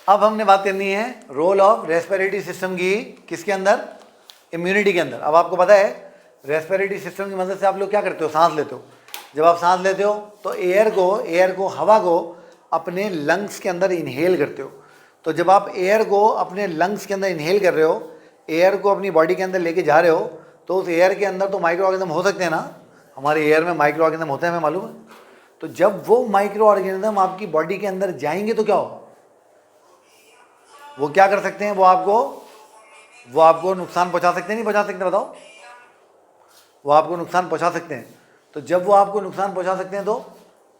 अब हमने बात करनी है रोल ऑफ रेस्पिरेटरी सिस्टम की, किसके अंदर? इम्यूनिटी के अंदर। अब आपको पता है रेस्पिरेटरी सिस्टम की मदद से आप लोग क्या करते हो? सांस लेते हो। जब आप सांस लेते हो तो एयर को हवा को अपने लंग्स के अंदर इनहेल करते हो। तो जब आप एयर को अपने लंग्स के अंदर इनहेल कर रहे हो, एयर को अपनी बॉडी के अंदर लेके जा रहे हो, तो उस एयर के अंदर तो माइक्रो ऑर्गेनिज्म हो सकते हैं ना। हमारे एयर में माइक्रो ऑर्गेनिज्म होते हैं, हमें मालूम है। तो जब वो माइक्रो ऑर्गेनिज्म आपकी बॉडी के अंदर जाएंगे तो क्या होगा? वो क्या कर सकते हैं? वो आपको नुकसान पहुंचा सकते हैं, नहीं पहुंचा सकते? बताओ। वो आपको नुकसान पहुंचा सकते हैं। तो जब वो आपको नुकसान पहुंचा सकते हैं तो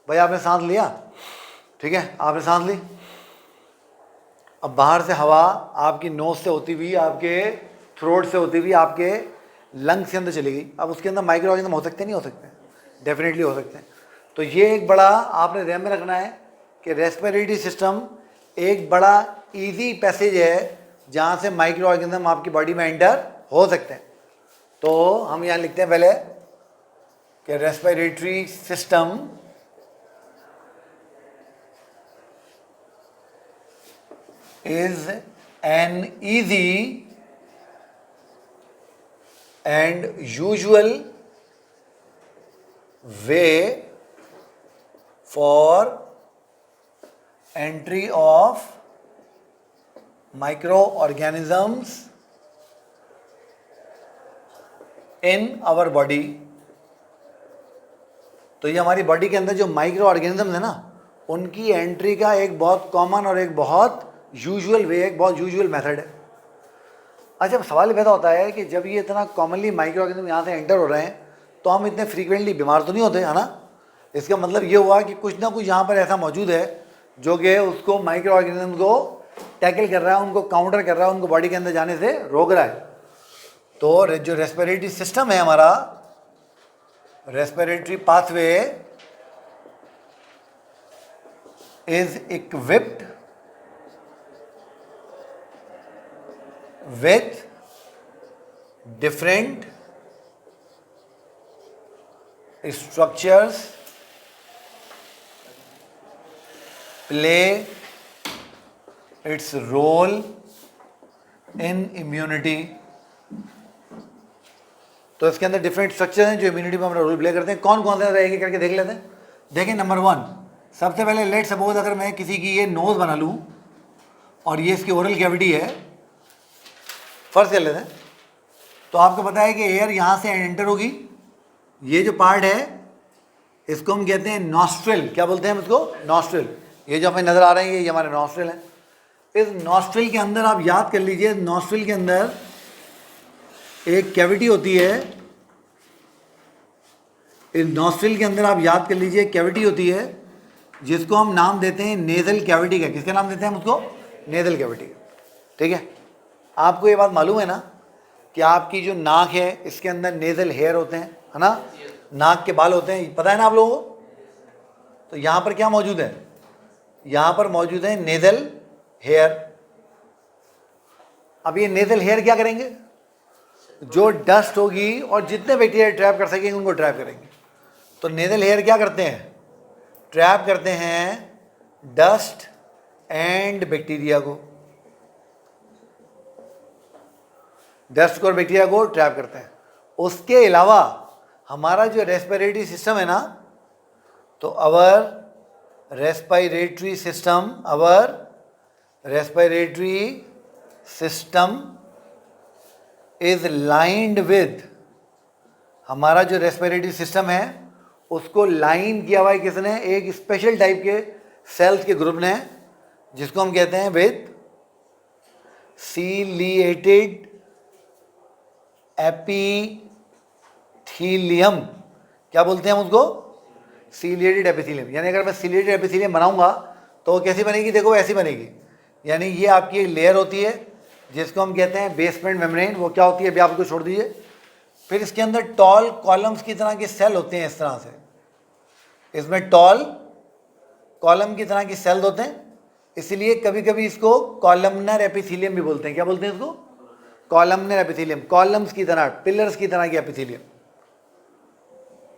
भाई आपने सांस लिया, ठीक है, आपने सांस ली। अब बाहर से हवा आपकी नोज से होती हुई, आपके थ्रोट से होती हुई आपके लंग्स के अंदर चली गई। अब उसके अंदर माइक्रो ऑर्गेनिज्म हो सकते हैं, नहीं हो सकते? डेफिनेटली हो सकते हैं। तो ये एक बड़ा आपने ध्यान में रखना है कि रेस्पिरेटरी सिस्टम एक बड़ा इजी पैसेज है जहाँ से माइक्रो ऑर्गेनिज्म आपकी बॉडी में एंटर हो सकते हैं। तो हम यहाँ लिखते हैं पहले कि respiratory system is an easy and usual way for entry of microorganisms in our body। तो ये हमारी बॉडी के अंदर जो माइक्रो ऑर्गेनिज्म है ना, उनकी एंट्री का एक बहुत कॉमन और एक बहुत यूजुअल वे, एक बहुत यूजुअल मेथड है। अच्छा, सवाल ये पैदा होता है कि जब ये इतना कॉमनली माइक्रो ऑर्गेनिज्म यहाँ से एंटर हो रहे हैं तो हम इतने फ्रीक्वेंटली बीमार तो नहीं होते, है ना? इसका मतलब ये हुआ कि कुछ ना कुछ यहाँ पर ऐसा मौजूद है जो कि उसको माइक्रो ऑर्गेनिज्म को टैकल कर रहा है, उनको काउंटर कर रहा है, उनको बॉडी के अंदर जाने से रोक रहा है। तो जो रेस्पिरेटरी सिस्टम है हमारा, respiratory pathway is equipped with different structures play its role in immunity। तो इसके अंदर डिफरेंट स्ट्रक्चर हैं जो इम्यूनिटी में अपना रोल प्ले करते हैं। कौन कौन से रहेंगे करके देख लेते हैं। देखें, नंबर 1, सबसे पहले लेट सपोज अगर मैं किसी की ये नोज बना लूँ और ये इसकी ओरल कैविटी है, फर्ज कर लेते हैं। तो आपको पता है कि एयर यहाँ से एंटर होगी। ये जो पार्ट है इसको हम कहते हैं नॉस्ट्रिल। क्या बोलते हैं हम इसको? नॉस्ट्रिल। ये जो हमें नज़र आ रहे हैं ये हमारे नॉस्ट्रिल हैं। इस नॉस्ट्रिल के अंदर आप याद कर लीजिए, नॉस्ट्रिल के अंदर एक कैविटी होती है। इस नॉस्ट्रिल के अंदर आप याद कर लीजिए कैविटी होती है जिसको हम नाम देते हैं नेजल कैविटी का। किसका नाम देते हैं हम उसको? नेजल कैविटी का। ठीक है, आपको ये बात मालूम है ना कि आपकी जो नाक है इसके अंदर नेजल हेयर होते हैं, है ना? नाक के बाल होते हैं, पता है ना आप लोगों को? तो यहाँ पर क्या मौजूद है? यहाँ पर मौजूद है नेजल हेयर। अब ये नेजल हेयर क्या करेंगे? जो डस्ट होगी और जितने बैक्टीरिया ट्रैप कर सकेंगे उनको ट्रैप करेंगे। तो नेजल हेयर क्या करते हैं? ट्रैप करते हैं डस्ट एंड बैक्टीरिया को। डस्ट को और बैक्टीरिया को ट्रैप करते हैं। उसके अलावा हमारा जो रेस्पिरेटरी सिस्टम है ना, तो our respiratory system is lined with, हमारा जो रेस्पिरेटरी सिस्टम है उसको लाइन किया हुआ है किसने? एक स्पेशल टाइप के सेल्स के ग्रुप ने, जिसको हम कहते हैं विद सीलिएटेड एपिथीलियम। क्या बोलते हैं हम उसको? Ciliated epithelium. यानी अगर मैं सीलिएटेड एपिथीलियम बनाऊंगा तो वो कैसी बनेगी? देखो ऐसी बनेगी। यानी ये आपकी एक लेयर होती है जिसको हम कहते हैं बेसमेंट मेम्ब्रेन। वो क्या होती है अभी आपको छोड़ दीजिए। फिर इसके अंदर टॉल कॉलम्स की तरह के सेल होते हैं। इस तरह से इसमें टॉल कॉलम की तरह की सेल्स होते हैं, इसलिए कभी कभी इसको कॉलमनर एपिथीलियम भी बोलते हैं। क्या बोलते हैं इसको? Columnar epithelium. कॉलम्स की तरह, पिलर्स की तरह की एपिथीलियम।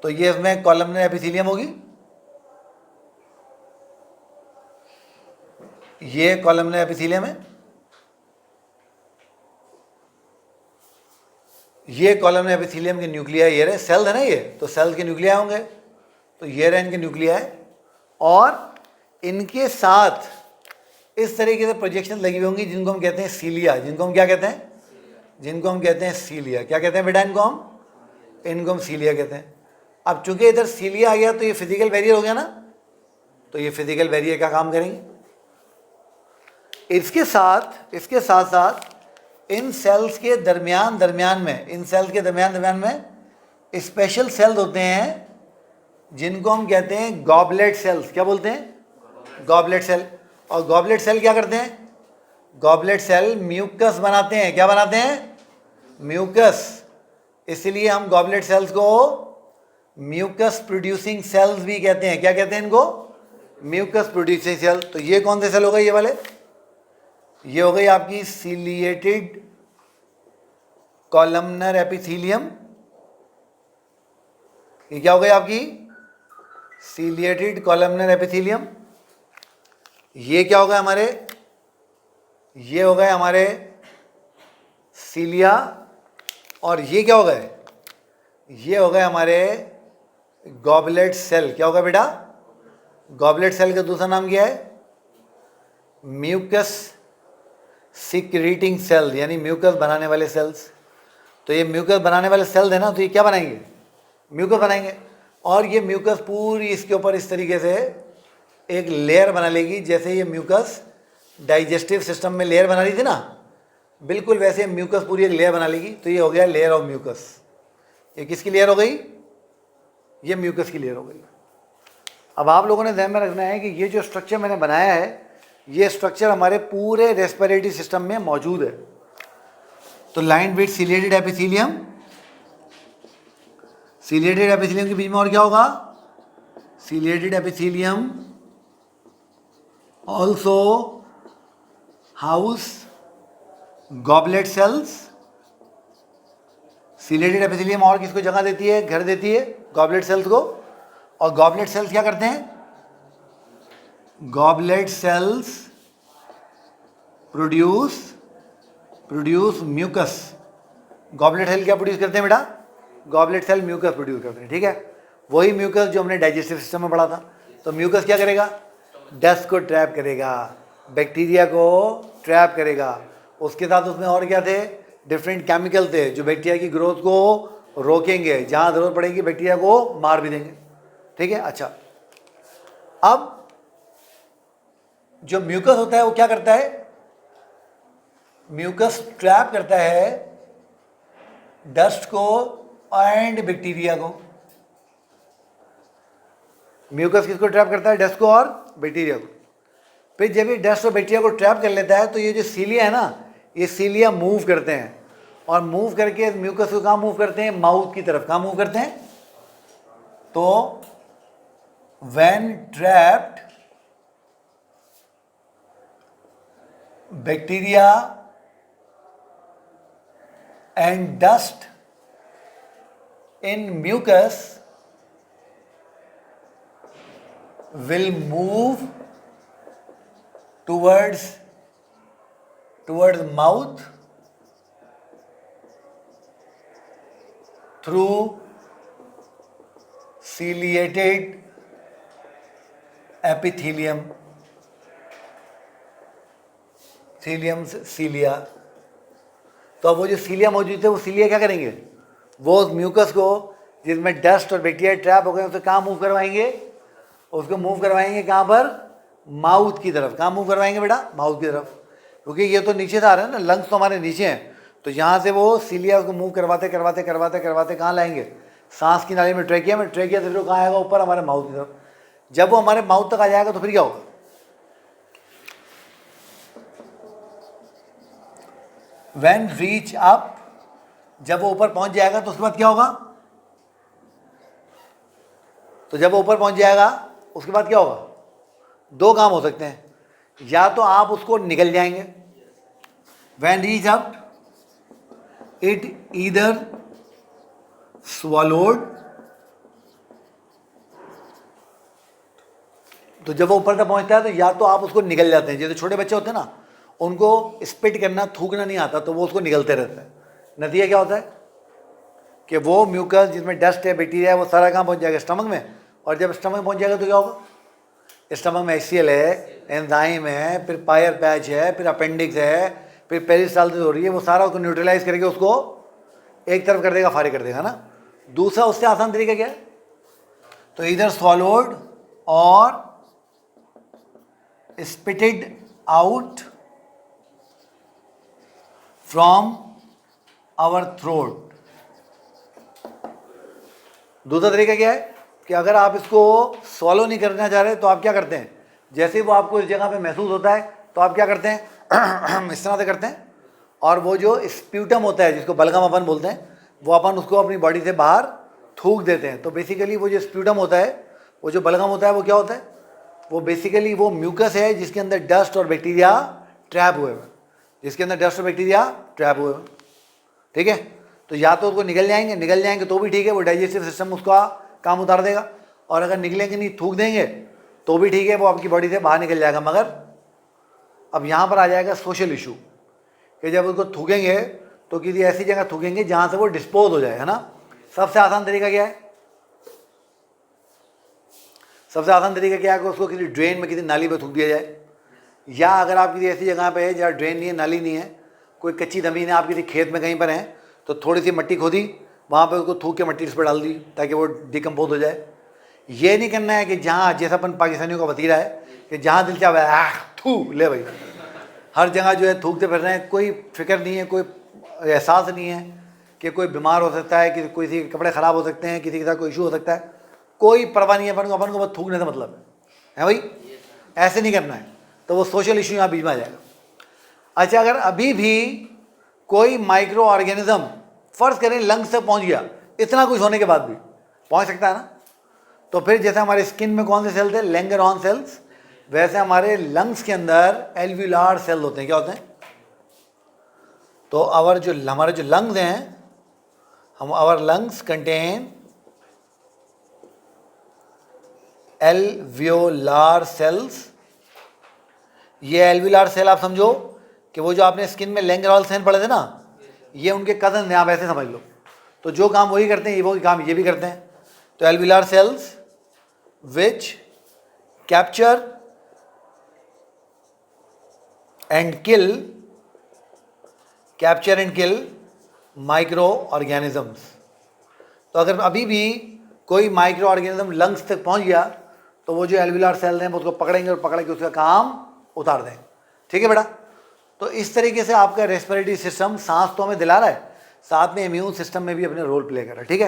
तो ये इसमें कॉलमनर एपिथीलियम होगी। ये कॉलमनर एपिथेलियम है, ये कॉलमनर एपिथेलियम के न्यूक्लिया, ये रहे सेल है ना, ये तो सेल के न्यूक्लिया होंगे, तो ये रहे इनके न्यूक्लिया है, और इनके साथ इस तरीके से प्रोजेक्शन लगी हुई होंगी जिनको हम कहते हैं सीलिया, जिनको हम क्या कहते हैं, जिनको हम कहते हैं सीलिया। क्या कहते हैं बेटा इनको हम सीलिया कहते हैं। अब चूंकि इधर सीलिया आ गया तो ये फिजिकल बैरियर हो गया ना, तो ये फिजिकल बैरियर का काम करेंगे। इसके साथ साथ इन सेल्स के दरमियान में स्पेशल सेल्स होते हैं जिनको हम कहते हैं गॉबलेट सेल्स। क्या बोलते हैं, गॉबलेट सेल। और गॉबलेट सेल क्या करते हैं, गॉबलेट सेल म्यूकस बनाते हैं। क्या बनाते हैं, म्यूकस। इसलिए हम गॉबलेट सेल्स को म्यूकस प्रोड्यूसिंग सेल्स भी कहते हैं। क्या कहते हैं इनको, म्यूकस प्रोड्यूसिंग सेल। तो ये कौन से सेल हो गए, ये वाले, ये हो गई आपकी सीलिएटेड कॉलमनर एपिथेलियम। ये क्या हो गई आपकी, सीलिएटेड कॉलमनर एपिथेलियम। ये क्या हो गए हमारे, ये हो गए हमारे सीलिया। और ये क्या हो गए, ये हो गए हमारे गॉबलेट सेल। क्या होगा बेटा, गॉबलेट सेल का दूसरा नाम क्या है, म्यूकस सिक्रीटिंग सेल, यानी म्यूकस बनाने वाले सेल्स। तो ये म्यूकस बनाने वाले सेल है ना, तो ये क्या बनाएंगे, म्यूकस बनाएंगे। और ये म्यूकस पूरी इसके ऊपर इस तरीके से एक लेयर बना लेगी, जैसे ये म्यूकस डाइजेस्टिव सिस्टम में लेयर बना रही थी ना, बिल्कुल वैसे म्यूकस पूरी एक लेयर बना लेगी। तो ये हो गया लेयर ऑफ म्यूकस। ये किसकी लेयर हो गई, ये म्यूकस की लेयर हो गई। अब आप लोगों ने ध्यान में रखना है कि ये जो स्ट्रक्चर मैंने बनाया है, ये स्ट्रक्चर हमारे पूरे रेस्पिरेटरी सिस्टम में मौजूद है। तो line with ciliated epithelium, ciliated epithelium के बीच में और क्या होगा, ciliated epithelium also house goblet cells. Ciliated epithelium और किसको जगह देती है, घर देती है, गॉबलेट सेल्स को। और गॉबलेट सेल्स क्या करते हैं, goblet cells produce mucus. Goblet cell क्या प्रोड्यूस करते हैं बेटा, गॉबलेट सेल म्यूकस प्रोड्यूस करते हैं। ठीक है, वही म्यूकस जो हमने डाइजेस्टिव सिस्टम में पढ़ा था। तो म्यूकस क्या करेगा, डस्ट को ट्रैप करेगा, बैक्टीरिया को ट्रैप करेगा। उसके साथ उसमें और क्या थे, डिफरेंट केमिकल थे जो बैक्टीरिया की ग्रोथ को रोकेंगे, जहां जरूरत पड़ेगी बैक्टीरिया को मार भी देंगे। ठीक है, अच्छा, अब जो म्यूकस होता है वो क्या करता है, म्यूकस ट्रैप करता है डस्ट को एंड बैक्टीरिया को। म्यूकस किसको ट्रैप करता है, डस्ट को और बैक्टीरिया को। फिर जब ये डस्ट और बैक्टीरिया को ट्रैप कर लेता है तो ये जो सीलिया है ना, ये सीलिया मूव करते हैं, और मूव करके म्यूकस को कहाँ मूव करते हैं, माउथ की तरफ। कहाँ मूव करते हैं, तो when trapped bacteria and dust in mucus will move towards mouth through ciliated epithelium, cilia. तो अब वो जो सीलिया मौजूद है, वो सीलिया क्या करेंगे, वो उस म्यूकस को जिसमें डस्ट और बैक्टीरिया ट्रैप हो गए उसे कहाँ मूव करवाएंगे, उसको मूव करवाएंगे कहाँ पर, माउथ की तरफ। कहाँ मूव करवाएंगे बेटा, माउथ की तरफ, क्योंकि ये तो नीचे से आ रहा है ना, लंग्स तो हमारे नीचे हैं। तो यहाँ से वो सीलिया उसको मूव करवाते करवाते करवाते करवाते कहाँ लाएंगे, सांस की नाली में, ट्रेकिया में। ट्रेकिया से फिर कहाँ आएगा, ऊपर हमारे माउथ की तरफ। जब वो हमारे माउथ तक आ जाएगा तो फिर क्या होगा, व्हेन रीच अप, जब वो ऊपर पहुँच जाएगा तो उसके बाद क्या होगा, तो जब वो ऊपर पहुँच जाएगा उसके बाद क्या होगा, दो काम हो सकते हैं, या तो आप उसको निकल जाएंगे, when reach up it either swallowed, तो जब वो ऊपर तक पहुंचता है तो या तो आप उसको निगल जाते हैं, जैसे छोटे बच्चे होते हैं ना, उनको स्पिट करना, थूकना नहीं आता, तो वो उसको निगलते रहते हैं। नतीजा क्या होता है कि वो म्यूकस जिसमें डस्ट है, बैक्टीरिया है, वो सारा कहाँ पहुंच जाएगा? स्टमक में। और जब स्टमक में पहुंच जाएगा तो क्या होगा? स्टमक में HCl है, एंजाइम है, फिर पायर पैच है, फिर अपेंडिक्स है, फिर पेरिस्टाल्सिस हो रही है, वो सारा उसको न्यूट्रलाइज करके उसको एक तरफ कर देगा, फारिग कर देगा ना। दूसरा उससे आसान तरीका क्या है? तो इधर स्वॉलोड और स्पिटेड आउट फ्रॉम आवर थ्रोट। दूसरा तरीका क्या है कि अगर आप इसको सॉलो नहीं करना चाह रहे तो आप क्या करते हैं, जैसे ही वो आपको इस जगह पे महसूस होता है तो आप क्या करते हैं इस तरह से करते हैं, और वो जो स्प्यूटम होता है जिसको बलगम अपन बोलते हैं, वो अपन उसको अपनी बॉडी से बाहर थूक देते हैं। तो बेसिकली वो जो स्प्यूटम होता है, वो जो बलगम होता है, वो क्या होता है? वो बेसिकली वो म्यूकस है जिसके अंदर डस्ट और बैक्टीरिया ट्रैप हुए हुए, जिसके अंदर डस्ट और बैक्टीरिया ट्रैप हुए हुए। ठीक है, तो या तो उसको निगल जाएंगे तो भी ठीक है, वो डाइजेस्टिव सिस्टम उसका काम उतार देगा, और अगर निकलेंगे नहीं, थूक देंगे तो भी ठीक है, वो आपकी बॉडी से बाहर निकल जाएगा। मगर अब यहाँ पर आ जाएगा सोशल इशू कि जब उसको थूकेंगे तो किसी ऐसी जगह थूकेंगे जहाँ से वो डिस्पोज हो जाए, है ना। सबसे आसान तरीका क्या है? सबसे आसान तरीका क्या है कि उसको किसी ड्रेन में, किसी नाली में थूक दिया जाए, या अगर आप किसी ऐसी जगह पे है जहाँ ड्रेन नहीं है, नाली नहीं है, कोई कच्ची ज़मीन है, आप किसी खेत में कहीं पर हैं, तो थोड़ी सी मिट्टी खोदी, वहाँ पे उसको थूक के मिट्टी इस पर डाल दी ताकि वो डिकम्पोज हो जाए। ये नहीं करना है कि जहाँ, जैसा अपन पाकिस्तानियों का वतीरा है कि जहाँ दिल चाहे थू ले भाई, हर जगह जो है थूकते फिर रहे हैं, कोई फिक्र नहीं है, कोई एहसास नहीं है कि कोई बीमार हो सकता है, कि किसी के कपड़े ख़राब हो सकते हैं, किसी के साथ कोई इशू हो सकता है, कोई परवाह नहीं है अपन को बस थूकने से मतलब है भाई, ऐसे नहीं करना है। तो वो सोशल इशू यहाँ बीच में आ जाएगा। अच्छा, अगर अभी भी कोई माइक्रो ऑर्गेनिज्म फर्ज करें लंग्स तक पहुँच गया, इतना कुछ होने के बाद भी पहुँच सकता है ना, तो फिर जैसे हमारे स्किन में कौन से सेल थे? लैंगरहॉर्न सेल्स। वैसे हमारे लंग्स के अंदर एल्व्यूलार सेल होते हैं। क्या होते हैं? तो हमारे जो लंग्स हैं, आवर लंग्स कंटेन एल्व्यूलार सेल्स। ये एल्व्यूलार सेल आप समझो कि वो जो आपने स्किन में लैंगरहॉर्न सेल पढ़े थे ना, ये उनके कज़न हैं, आप ऐसे समझ लो। तो जो काम वही करते हैं, वो काम ये भी करते हैं। तो alveolar cells which capture and kill microorganisms. तो अगर अभी भी कोई माइक्रो ऑर्गेनिज्म लंग्स तक पहुंच गया तो वो जो एल्व्यूलार सेल हैं वो उसको पकड़ेंगे और पकड़ के उसका काम उतार देंगे। ठीक है बेटा। तो इस तरीके से आपका रेस्पिरेटरी सिस्टम सांस तो हमें दिला रहा है, साथ में इम्यून सिस्टम में भी अपने रोल प्ले कर रहा है। ठीक है।